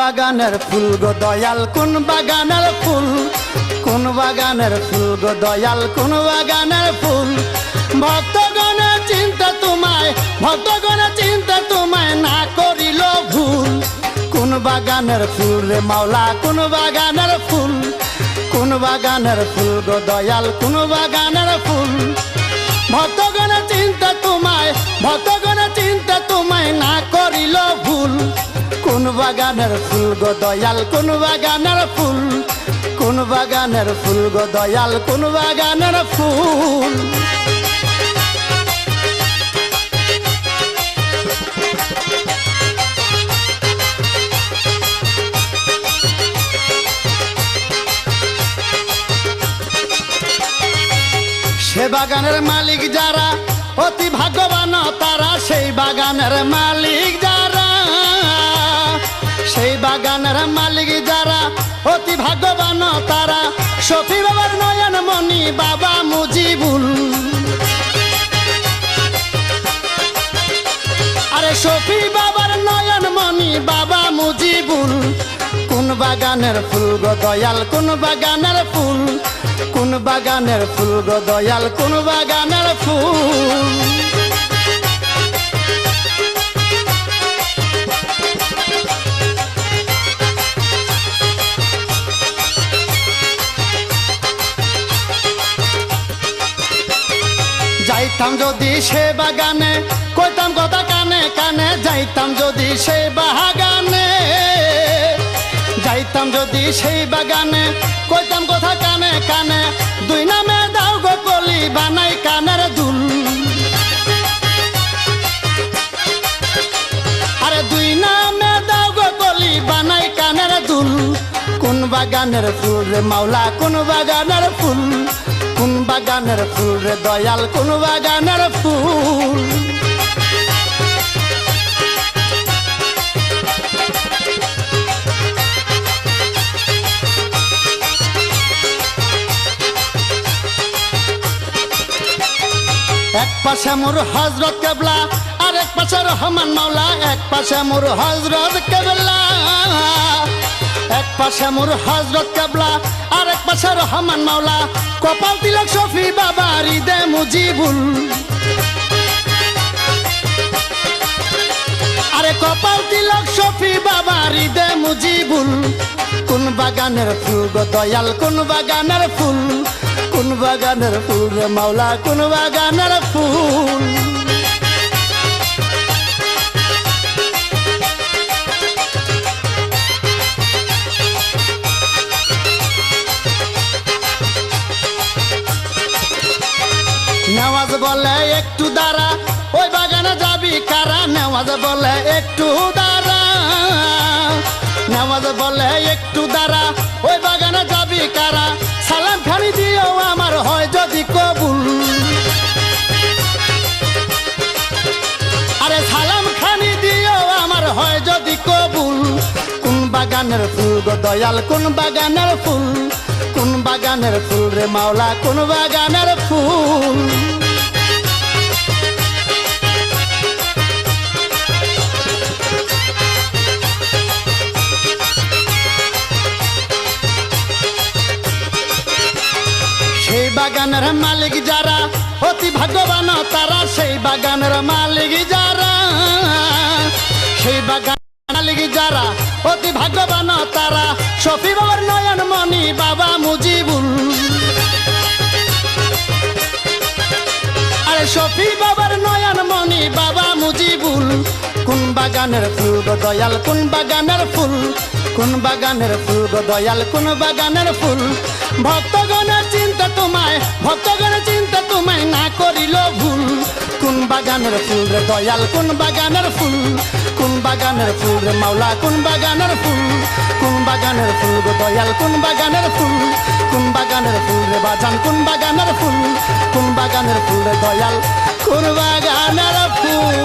বাগানের ফুল গো দয়াল কোন বাগানের ফুল, কোন বাগানের ফুল গো দয়াল কোন বাগানের ফুল। ভক্তগণে চিন্তা তোমায়, ভক্তগণে চিন্তা তোমায় না করিল ভুল। কোন বাগানের ফুল রে মাওলা কোন বাগানের ফুল, কোন বাগানের ফুল গো দয়াল কোন বাগানের ফুল। ভক্তগণে চিন্তা তোমায়, ভক্তগণে চিন্তা তোমায় না করিল ভুল। কোন বাগানের ফুল গো দয়াল কোন বাগানের ফুল, কোন বাগানের ফুল গো দয়াল কোন বাগানের ফুল। সে বাগানের মালিক যারা অতি ভাগ্যবান তারা, সেই বাগানের মালিক যারা, সেই বাগানের মালিক যারা অতি ভাগ্যবান তারা। শফি বাবার নয়ন মণি বাবা মুজিবুল, আরে শফি বাবার নয়ন মণি বাবা মুজিবুল। কোন বাগানের ফুল গো দয়াল কোন বাগানের ফুল, কোন বাগানের ফুল গো দয়াল কোন বাগানের ফুল। যাইতাম যদি সে বাগানে কইতাম কথা কানে কানে, যাইতাম যদি সেই বাগানে, যাইতাম যদি সেই বাগানে কইতাম কথা কানে কানে। দুই নামে দাও গো কলি বানাই কানের দুল, আরে দুই নামে দাও গো কলি বানাই কানের দুল। কোন বাগানের ফুল রে মাওলা কোন বাগানের ফুল, কোন বাগানের ফুল রে দয়াল কোন বাগানের ফুল। এক পাশে মোর হযরত কেবলা আর এক পাশে রহমান মাওলা, এক পাশে মোর হযরত কেবলা, এক পাশে মোর হযরত কেবলা আর এক পাশে রহমান মাওলা। কপাল তিলক শফি বাবা হৃদে মুজিবুল, আরে কপাল তিলক শফি বাবা হৃদে মুজিবুল। কোন বাগানের ফুল গো দয়াল কোন বাগানের ফুল, কোন বাগানের ফুল রে মাওলা কোন বাগানের ফুল। নেওয়াজ বলে একটু দাঁড়া ওই বাগানে যাবি কারা, নেওয়াজ বলে একটু দাঁড়া, নেওয়াজ বলে একটু দাঁড়া ওই বাগানে যাবি কারা। সালাম খানি দিও আমার হয় যদি কবুল, আরে সালাম খানি দিও আমার হয় যদি কবুল। কোন বাগানের ফুল গো দয়াল কোন বাগানের ফুল, কোন বাগানের ফুল রে মাওলা কোন বাগানের ফুল। সেই বাগানের মালিক যারা অতি ভাগ্যবান তারা, সেই বাগানের মালিক যারা, সেই বাগান মালিক যারা অতি ভাগ্যবান তারা। শফি বাবার নয়ন মণি বাবা মুজিবুল, আরে শফি বাবার নয়ন মণি বাবা মুজিবুল। কোন বাগানের ফুল গো দয়াল কোন বাগানের ফুল, কোন বাগানের ফুল গো দয়াল কোন বাগানের ফুল। ভক্তগণের চিন্তা তোমায়, ভক্তগণের চিন্তা তোমায় না করিল ভুল। কোন বাগানের ফুল রে দয়াল কোন বাগানের ফুল, কোন বাগানের ফুল রে মাওলা কোন বাগানের ফুল। কোন বাগানের ফুল গো দয়াল কোন বাগানের ফুল, কোন বাগানের ফুল রে বাজান কোন বাগানের ফুল, কোন বাগানের ফুল রে দয়াল কোন বাগানের ফুল।